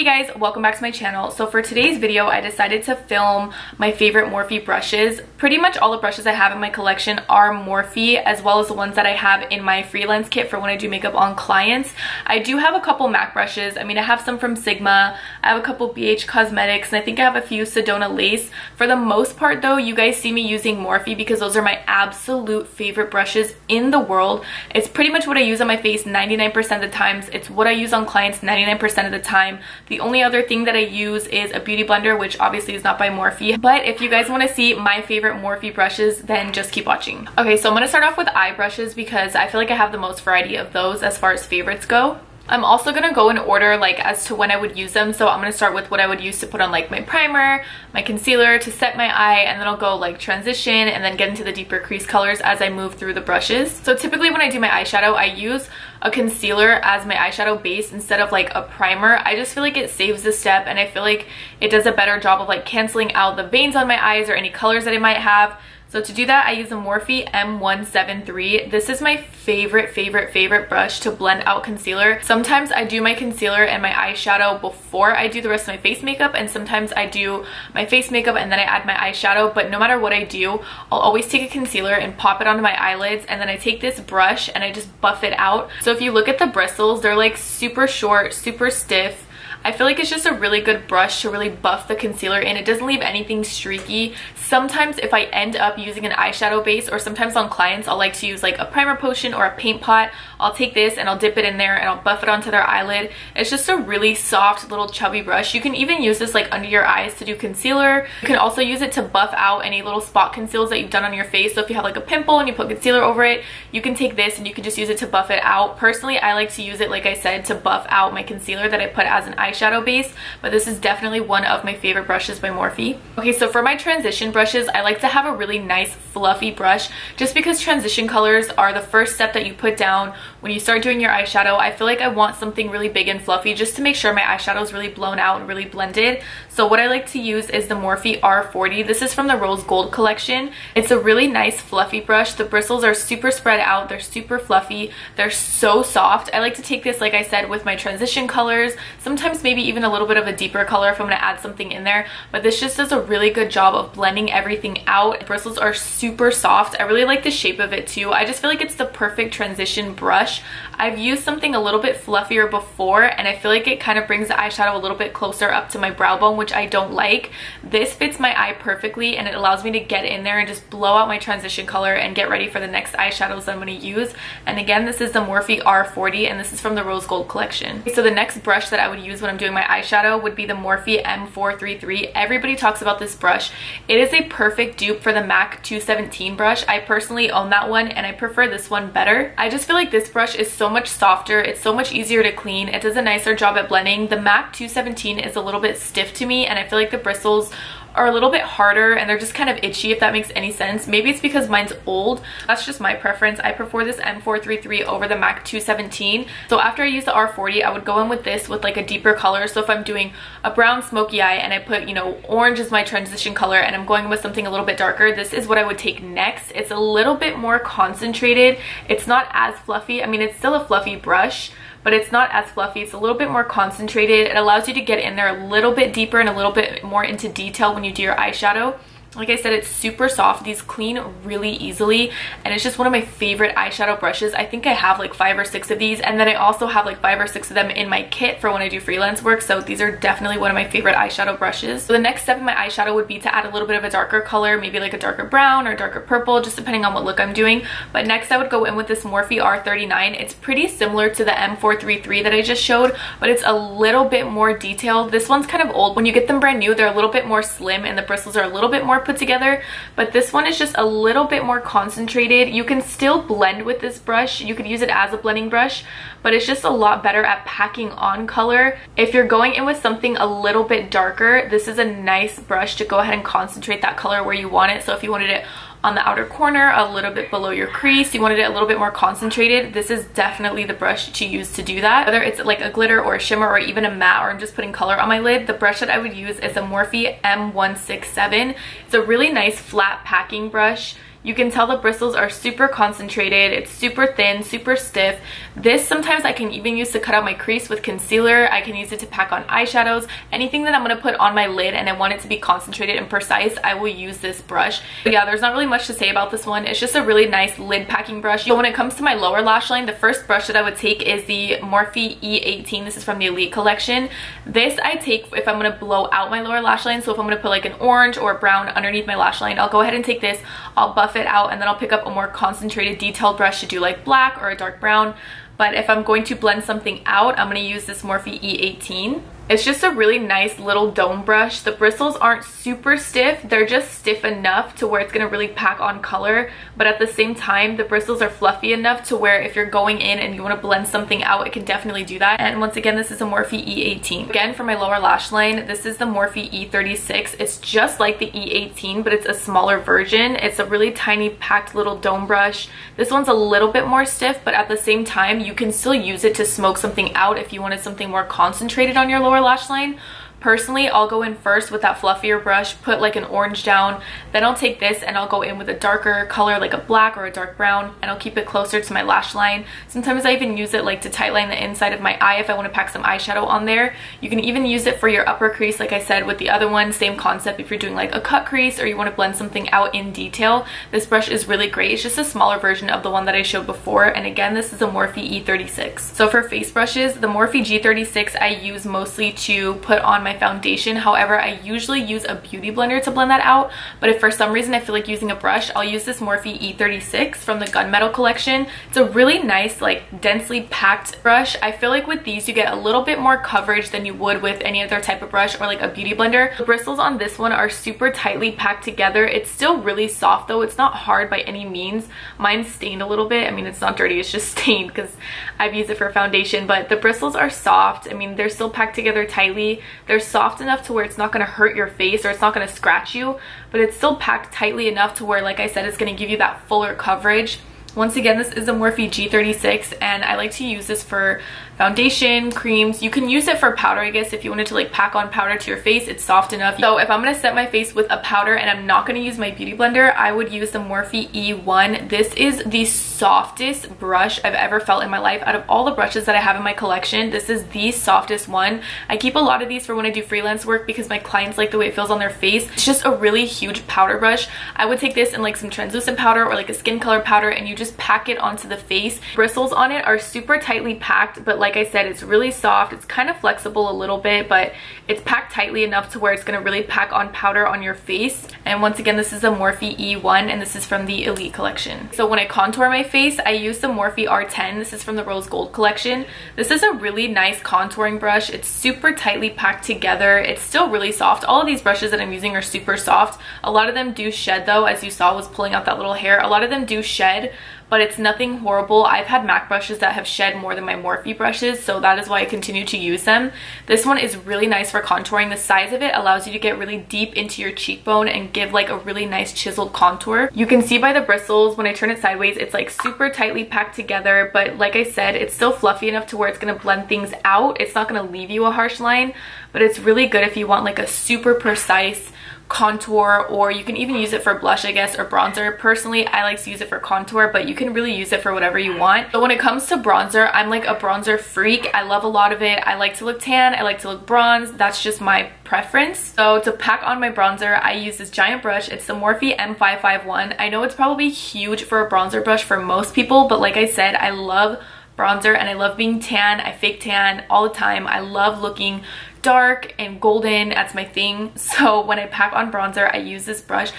Hey guys, welcome back to my channel. So for today's video, I decided to film my favorite Morphe brushes. Pretty much all the brushes I have in my collection are Morphe, as well as the ones that I have in my freelance kit for when I do makeup on clients. I do have a couple MAC brushes. I mean, I have some from Sigma, I have a couple BH Cosmetics, and I think I have a few Sedona Lace. For the most part though, you guys see me using Morphe because those are my absolute favorite brushes in the world. It's pretty much what I use on my face 99% of the times. It's what I use on clients 99% of the time. The only other thing that I use is a beauty blender, which obviously is not by Morphe. But if you guys want to see my favorite Morphe brushes, then just keep watching. Okay, so I'm going to start off with eye brushes because I feel like I have the most variety of those as far as favorites go. I'm also going to go in order like as to when I would use them. So I'm going to start with what I would use to put on like my primer, my concealer, to set my eye, and then I'll go like transition and then get into the deeper crease colors as I move through the brushes. So typically when I do my eyeshadow, I use a concealer as my eyeshadow base instead of like a primer. I just feel like it saves the step and I feel like it does a better job of like canceling out the veins on my eyes or any colors that I might have. So to do that, I use a Morphe M43. This is my favorite brush to blend out concealer. Sometimes I do my concealer and my eyeshadow before I do the rest of my face makeup, and sometimes I do my face makeup and then I add my eyeshadow. But no matter what I do, I'll always take a concealer and pop it onto my eyelids, and then I take this brush and I just buff it out. So if you look at the bristles, they're like super short, super stiff. I feel like it's just a really good brush to really buff the concealer in. It doesn't leave anything streaky. Sometimes if I end up using an eyeshadow base, or sometimes on clients I'll like to use like a primer potion or a paint pot, I'll take this and I'll dip it in there and I'll buff it onto their eyelid. It's just a really soft little chubby brush. You can even use this like under your eyes to do concealer. You can also use it to buff out any little spot conceals that you've done on your face. So if you have like a pimple and you put concealer over it, you can take this and you can just use it to buff it out. Personally, I like to use it, like I said, to buff out my concealer that I put as an eyeshadow base, but this is definitely one of my favorite brushes by Morphe. Okay, so for my transition brushes, I like to have a really nice fluffy brush just because transition colors are the first step that you put down when you start doing your eyeshadow. I feel like I want something really big and fluffy just to make sure my eyeshadow is really blown out and really blended. So what I like to use is the Morphe R40. This is from the Rose Gold collection. It's a really nice fluffy brush. The bristles are super spread out. They're super fluffy. They're so soft. I like to take this, like I said, with my transition colors, sometimes maybe even a little bit of a deeper color if I'm going to add something in there, but this just does a really good job of blending everything out. The bristles are super soft. I really like the shape of it too. I just feel like it's the perfect transition brush. I've used something a little bit fluffier before and I feel like it kind of brings the eyeshadow a little bit closer up to my brow bone, which I don't like. This fits my eye perfectly and it allows me to get in there and just blow out my transition color and get ready for the next eyeshadows I'm going to use. And again, this is the Morphe R40 and this is from the Rose Gold collection. So the next brush that I would use when I'm doing my eyeshadow would be the Morphe M43. Everybody talks about this brush. It is a perfect dupe for the MAC 217 brush. I personally own that one and I prefer this one better. I just feel like this brush is so much softer. It's so much easier to clean. It does a nicer job at blending. The MAC 217 is a little bit stiff to me and I feel like the bristles are a little bit harder and they're just kind of itchy, if that makes any sense. Maybe it's because mine's old. That's just my preference. I prefer this M433 over the MAC 217. So after I use the R40, I would go in with this with like a deeper color. So if I'm doing a brown smoky eye and I put, you know, orange as my transition color and I'm going with something a little bit darker, this is what I would take next. It's a little bit more concentrated. It's not as fluffy. I mean, it's still a fluffy brush, but it's not as fluffy. It's a little bit more concentrated. It allows you to get in there a little bit deeper and a little bit more into detail when you do your eyeshadow. Like I said, it's super soft. These clean really easily and it's just one of my favorite eyeshadow brushes. I think I have like 5 or 6 of these, and then I also have like 5 or 6 of them in my kit for when I do freelance work. So these are definitely one of my favorite eyeshadow brushes. So the next step in my eyeshadow would be to add a little bit of a darker color, maybe like a darker brown or darker purple, just depending on what look I'm doing. But next I would go in with this Morphe R39. It's pretty similar to the M433 that I just showed, but it's a little bit more detailed. This one's kind of old. When you get them brand new, they're a little bit more slim and the bristles are a little bit more put together, but this one is just a little bit more concentrated. You can still blend with this brush. You could use it as a blending brush, but it's just a lot better at packing on color. If you're going in with something a little bit darker, this is a nice brush to go ahead and concentrate that color where you want it. So if you wanted it on the outer corner, a little bit below your crease, you wanted it a little bit more concentrated, this is definitely the brush to use to do that. Whether it's like a glitter or a shimmer or even a matte, or I'm just putting color on my lid, the brush that I would use is a Morphe M167. It's a really nice flat packing brush. You can tell the bristles are super concentrated. It's super thin, super stiff. This sometimes I can even use to cut out my crease with concealer. I can use it to pack on eyeshadows. Anything that I'm going to put on my lid and I want it to be concentrated and precise, I will use this brush. But yeah, there's not really much to say about this one. It's just a really nice lid packing brush. So when it comes to my lower lash line, the first brush that I would take is the Morphe E18. This is from the Elite collection. This I take if I'm going to blow out my lower lash line. So if I'm going to put like an orange or a brown underneath my lash line, I'll go ahead and take this. I'll buff it out and then I'll pick up a more concentrated detailed brush to do like black or a dark brown. But if I'm going to blend something out, I'm going to use this Morphe E18. It's just a really nice little dome brush. The bristles aren't super stiff. They're just stiff enough to where it's going to really pack on color. But at the same time, the bristles are fluffy enough to where if you're going in and you want to blend something out, it can definitely do that. And once again, this is a Morphe E18. Again, for my lower lash line, this is the Morphe E36. It's just like the E18, but it's a smaller version. It's a really tiny packed little dome brush. This one's a little bit more stiff, but at the same time, you can still use it to smoke something out if you wanted something more concentrated on your lower lash line. Personally, I'll go in first with that fluffier brush, put like an orange down, then I'll take this and I'll go in with a darker color like a black or a dark brown, and I'll keep it closer to my lash line. Sometimes I even use it like to tightline the inside of my eye if I want to pack some eyeshadow on there. You can even use it for your upper crease like I said with the other one, same concept if you're doing like a cut crease or you want to blend something out in detail. This brush is really great. It's just a smaller version of the one that I showed before, and again, this is a Morphe E36. So for face brushes, the Morphe G36 I use mostly to put on my foundation. However, I usually use a beauty blender to blend that out, but if for some reason I feel like using a brush, I'll use this Morphe E36 from the Gunmetal collection. It's a really nice, like densely packed brush. I feel like with these you get a little bit more coverage than you would with any other type of brush or like a beauty blender. The bristles on this one are super tightly packed together. It's still really soft though. It's not hard by any means. Mine's stained a little bit. I mean, it's not dirty, it's just stained because I've used it for foundation, but the bristles are soft. I mean, they're still packed together tightly. They're soft enough to where it's not going to hurt your face or it's not going to scratch you, but it's still packed tightly enough to where, like I said, it's going to give you that fuller coverage. Once again, this is a Morphe G36 and I like to use this for foundation, creams. You can use it for powder, I guess, if you wanted to like pack on powder to your face. It's soft enough. So if I'm going to set my face with a powder and I'm not going to use my beauty blender, I would use the Morphe E1. This is the softest brush I've ever felt in my life. Out of all the brushes that I have in my collection, this is the softest one. I keep a lot of these for when I do freelance work because my clients like the way it feels on their face. It's just a really huge powder brush. I would take this in like some translucent powder or like a skin color powder and you just pack it onto the face. Bristles on it are super tightly packed, but like I said, it's really soft. It's kind of flexible a little bit, but it's packed tightly enough to where it's going to really pack on powder on your face. And once again, this is a Morphe E1 and this is from the Elite collection. So when I contour my face, I use the Morphe R10. This is from the Rose Gold collection. This is a really nice contouring brush. It's super tightly packed together. It's still really soft. All of these brushes that I'm using are super soft. A lot of them do shed though, as you saw was pulling out that little hair. A lot of them do shed, but it's nothing horrible. I've had MAC brushes that have shed more than my Morphe brushes, so that is why I continue to use them. This one is really nice for contouring. The size of it allows you to get really deep into your cheekbone and give like a really nice chiseled contour. You can see by the bristles, when I turn it sideways, it's like super tightly packed together, but like I said, it's still fluffy enough to where it's gonna blend things out. It's not gonna leave you a harsh line, but it's really good if you want like a super precise contour, or you can even use it for blush, I guess, or bronzer. Personally, I like to use it for contour, but you can really use it for whatever you want. So when it comes to bronzer, I'm like a bronzer freak. I love a lot of it. I like to look tan, I like to look bronze. That's just my preference. So to pack on my bronzer, I use this giant brush. It's the Morphe M551. I know it's probably huge for a bronzer brush for most people, but like I said, I love bronzer and I love being tan. I fake tan all the time. I love looking dark and golden. That's my thing. So when I pack on bronzer, I use this brush.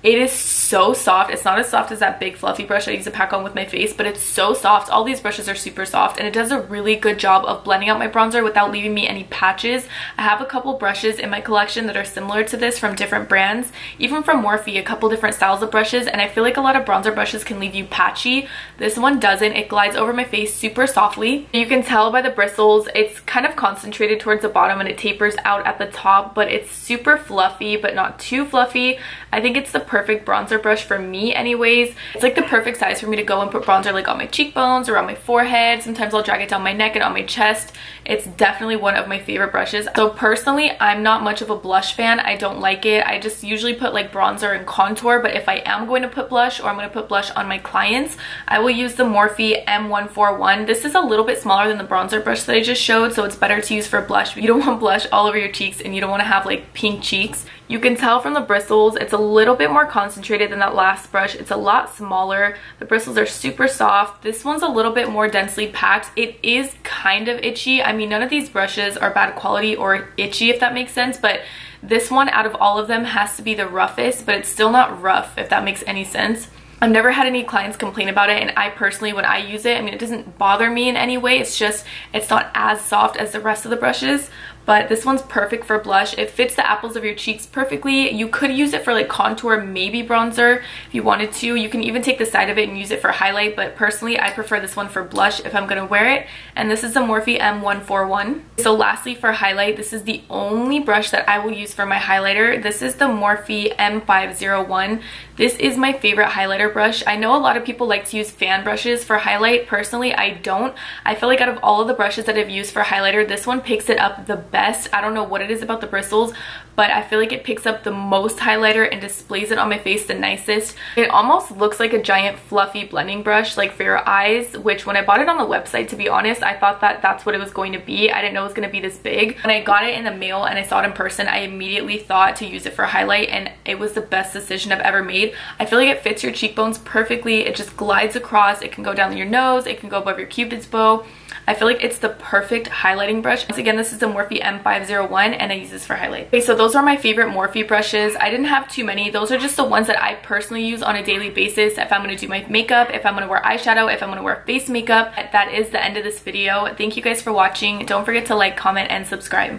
It is so soft. It's not as soft as that big fluffy brush I use to pack on with my face, but it's so soft. All these brushes are super soft and it does a really good job of blending out my bronzer without leaving me any patches. I have a couple brushes in my collection that are similar to this from different brands, even from Morphe, a couple different styles of brushes, and I feel like a lot of bronzer brushes can leave you patchy. This one doesn't. It glides over my face super softly. You can tell by the bristles, it's kind of concentrated towards the bottom and it tapers out at the top, but it's super fluffy, but not too fluffy. I think it's the perfect bronzer brush for me anyways. It's like the perfect size for me to go and put bronzer like on my cheekbones, around my forehead. Sometimes I'll drag it down my neck and on my chest. It's definitely one of my favorite brushes. So personally, I'm not much of a blush fan. I don't like it. I just usually put like bronzer and contour, but if I am going to put blush or I'm going to put blush on my clients, I will use the Morphe M41. This is a little bit smaller than the bronzer brush that I just showed, so it's better to use for blush. You don't want blush all over your cheeks and you don't want to have like pink cheeks. You can tell from the bristles, it's a little bit more concentrated than that last brush. It's a lot smaller. The bristles are super soft. This one's a little bit more densely packed. It is kind of itchy. I mean, none of these brushes are bad quality or itchy, if that makes sense, but this one out of all of them has to be the roughest, but it's still not rough, if that makes any sense. I've never had any clients complain about it, and I personally, when I use it, I mean, it doesn't bother me in any way. It's just, it's not as soft as the rest of the brushes, but this one's perfect for blush. It fits the apples of your cheeks perfectly. You could use it for like contour, maybe bronzer if you wanted to. You can even take the side of it and use it for highlight, but personally I prefer this one for blush if I'm gonna wear it. And this is the Morphe M141. So lastly, for highlight, this is the only brush that I will use for my highlighter. This is the Morphe M501. This is my favorite highlighter brush. I know a lot of people like to use fan brushes for highlight. Personally, I don't. I feel like out of all of the brushes that I've used for highlighter, this one picks it up the best. I don't know what it is about the bristles, but I feel like it picks up the most highlighter and displays it on my face the nicest. It almost looks like a giant fluffy blending brush like for your eyes, which when I bought it on the website, to be honest, I thought that that's what it was going to be. I didn't know it was going to be this big. When I got it in the mail and I saw it in person, I immediately thought to use it for highlight, and it was the best decision I've ever made. I feel like it fits your cheekbones perfectly. It just glides across. It can go down your nose. It can go above your cupid's bow. I feel like it's the perfect highlighting brush. Once again, this is the Morphe M501 and I use this for highlight. Okay, so those are my favorite Morphe brushes. I didn't have too many. Those are just the ones that I personally use on a daily basis. If I'm going to do my makeup, if I'm going to wear eyeshadow, if I'm going to wear face makeup. That is the end of this video. Thank you guys for watching. Don't forget to like, comment, and subscribe.